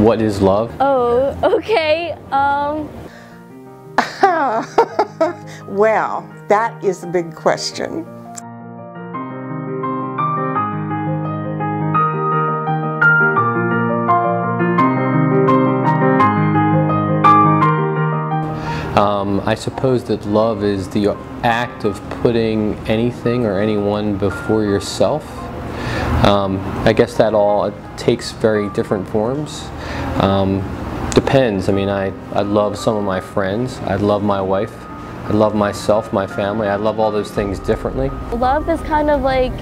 What is love? Oh, okay. Well, that is a big question. I suppose that love is the act of putting anything or anyone before yourself. I guess that all takes very different forms. Depends. I mean, I love some of my friends. I love my wife. I love myself, my family. I love all those things differently. Love is kind of like,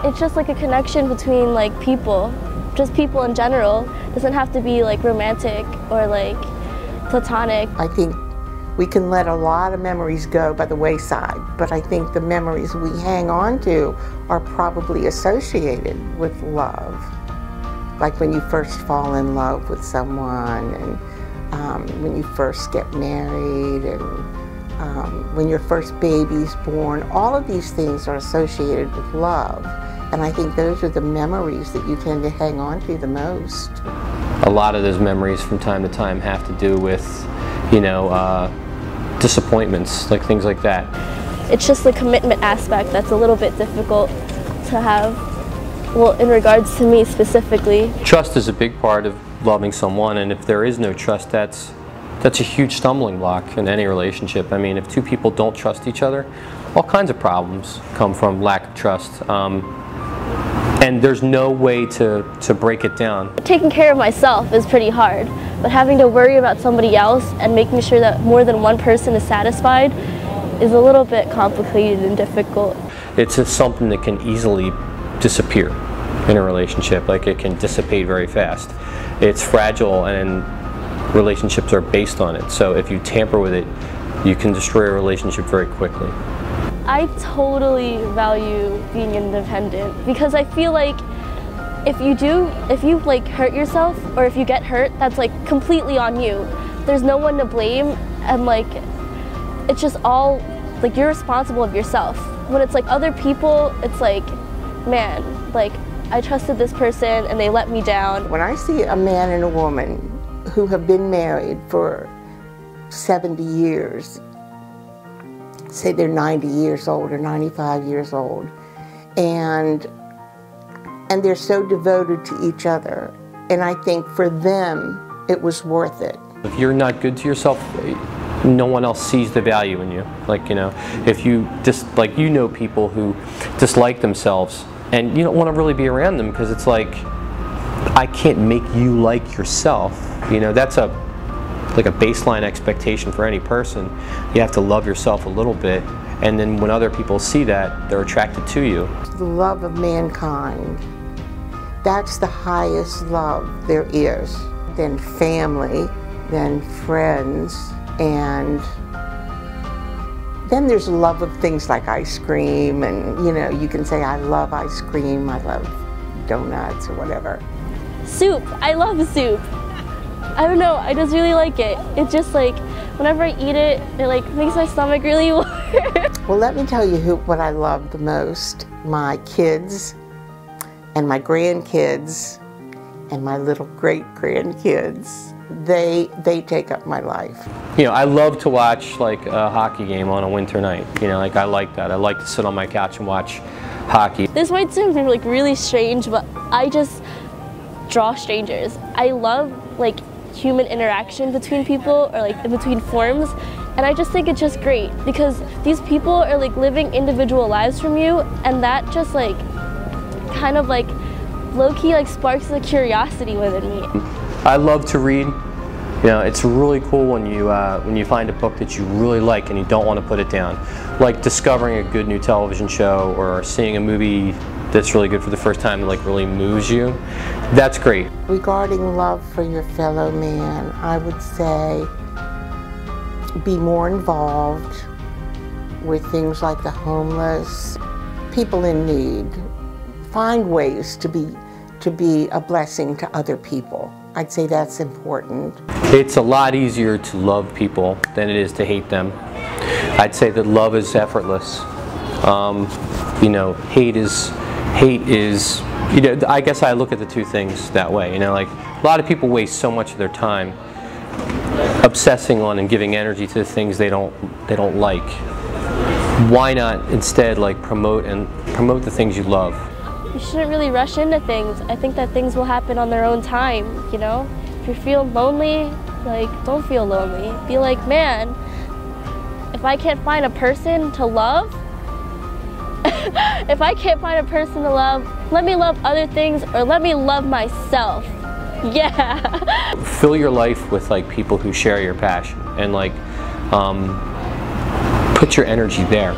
it's just like a connection between like people, just people in general. It doesn't have to be like romantic or like platonic. I think we can let a lot of memories go by the wayside, but I think the memories we hang on to are probably associated with love. Like when you first fall in love with someone, and when you first get married, and when your first baby's born. All of these things are associated with love, and I think those are the memories that you tend to hang on to the most. A lot of those memories from time to time have to do with, you know, disappointments, like things like that. It's just the commitment aspect that's a little bit difficult to have, well, in regards to me specifically. Trust is a big part of loving someone, and if there is no trust, that's a huge stumbling block in any relationship. I mean, if two people don't trust each other, all kinds of problems come from lack of trust. And there's no way to break it down. Taking care of myself is pretty hard, but having to worry about somebody else and making sure that more than one person is satisfied is a little bit complicated and difficult. It's just something that can easily disappear in a relationship. Like, it can dissipate very fast. It's fragile, and relationships are based on it. So if you tamper with it, you can destroy a relationship very quickly. I totally value being independent because I feel like if you like hurt yourself or if you get hurt, that's like completely on you. There's no one to blame, and like it's just all like you're responsible of yourself. When it's like other people, it's like, man, like I trusted this person and they let me down. When I see a man and a woman who have been married for 70 years, say they're 90 years old or 95 years old, and they're so devoted to each other, and I think for them it was worth it. If you're not good to yourself, no one else sees the value in you. Like, you know, if you like, you know, people who dislike themselves, and you don't want to really be around them because it's like, I can't make you like yourself. You know, that's like a baseline expectation for any person. You have to love yourself a little bit, and then when other people see that, they're attracted to you. The love of mankind, that's the highest love there is. Then family, then friends, and then there's love of things like ice cream, and you know, you can say, I love ice cream, I love donuts or whatever. Soup, I love soup. I don't know, I just really like it. It's just like, whenever I eat it, it like makes my stomach really warm. Well, let me tell you what I love the most. My kids and my grandkids and my little great-grandkids. They take up my life. You know, I love to watch like a hockey game on a winter night. You know, like I like that. I like to sit on my couch and watch hockey. This might seem like really strange, but I just draw strangers. I love like human interaction between people, or like in between forms, and I just think it's just great because these people are like living individual lives from you, and that just like kind of like low-key like sparks the curiosity within me. I love to read. You know, it's really cool when you find a book that you really like and you don't want to put it down. Like discovering a good new television show or seeing a movie that's really good for the first time and like really moves you. That's great. Regarding love for your fellow man, I would say be more involved with things like the homeless, people in need. Find ways to be a blessing to other people. I'd say that's important. It's a lot easier to love people than it is to hate them. I'd say that love is effortless. You know, hate is, you know, I guess I look at the two things that way. You know, like A lot of people waste so much of their time obsessing on and giving energy to the things they don't like. Why not instead like promote the things you love? You shouldn't really rush into things. I think that things will happen on their own time, you know? If you feel lonely, like, don't feel lonely. Be like, man, if I can't find a person to love, if I can't find a person to love, let me love other things, or let me love myself. Yeah. Fill your life with like people who share your passion, and like put your energy there.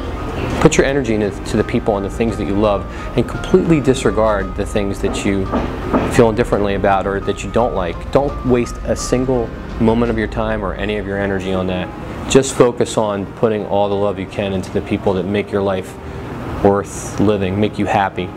Put your energy into the people and the things that you love, and completely disregard the things that you feel indifferently about or that you don't like. Don't waste a single moment of your time or any of your energy on that. Just focus on putting all the love you can into the people that make your life worth living, make you happy.